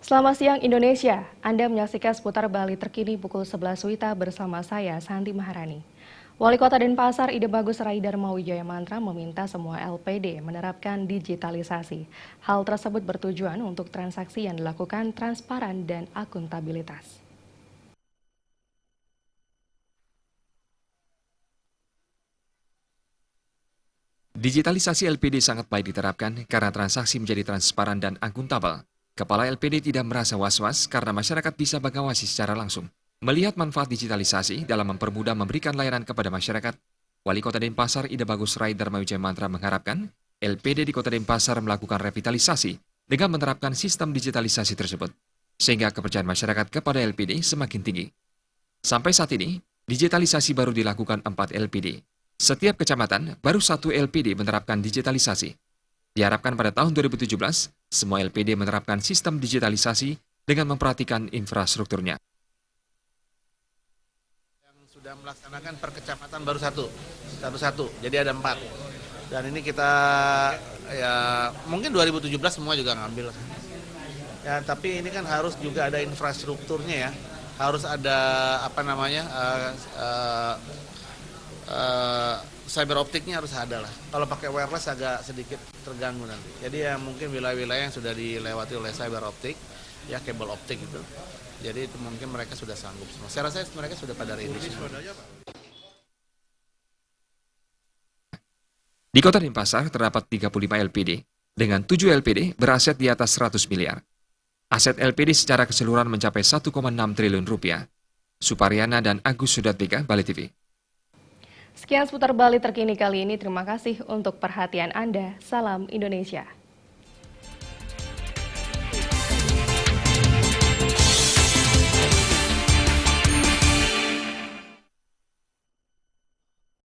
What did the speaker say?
Selamat siang Indonesia, Anda menyaksikan seputar Bali terkini pukul 11 WITA bersama saya, Santi Maharani. Wali Kota Denpasar Ide Bagus Raidarma Wijaya Mantra meminta semua LPD menerapkan digitalisasi. Hal tersebut bertujuan untuk transaksi yang dilakukan transparan dan akuntabilitas. Digitalisasi LPD sangat baik diterapkan karena transaksi menjadi transparan dan akuntabel. Kepala LPD tidak merasa was-was karena masyarakat bisa mengawasi secara langsung. Melihat manfaat digitalisasi dalam mempermudah memberikan layanan kepada masyarakat, Wali Kota Denpasar Ide Bagus Raidarma Wijaya Mantra mengharapkan LPD di Kota Denpasar melakukan revitalisasi dengan menerapkan sistem digitalisasi tersebut, sehingga kepercayaan masyarakat kepada LPD semakin tinggi. Sampai saat ini, digitalisasi baru dilakukan 4 LPD. Setiap kecamatan baru 1 LPD menerapkan digitalisasi. Diharapkan pada tahun 2017, semua LPD menerapkan sistem digitalisasi dengan memperhatikan infrastrukturnya. Yang sudah melaksanakan per kecamatan baru satu, jadi ada 4. Dan ini kita ya mungkin 2017 semua juga ngambil. Ya, tapi ini kan harus juga ada infrastrukturnya ya, harus ada cyber optiknya harus ada lah. Kalau pakai wireless agak sedikit terganggu nanti. Jadi ya mungkin wilayah-wilayah yang sudah dilewati oleh cyber optik, ya kabel optik itu. Jadi itu mungkin mereka sudah sanggup semua. Saya rasa mereka sudah pada ready semua. Di Kota Denpasar terdapat 35 LPD, dengan 7 LPD beraset di atas 100 miliar. Aset LPD secara keseluruhan mencapai 1,6 triliun rupiah. Supariana dan Agus Sudatbika, Bali TV. Sekian seputar Bali terkini kali ini. Terima kasih untuk perhatian Anda. Salam Indonesia.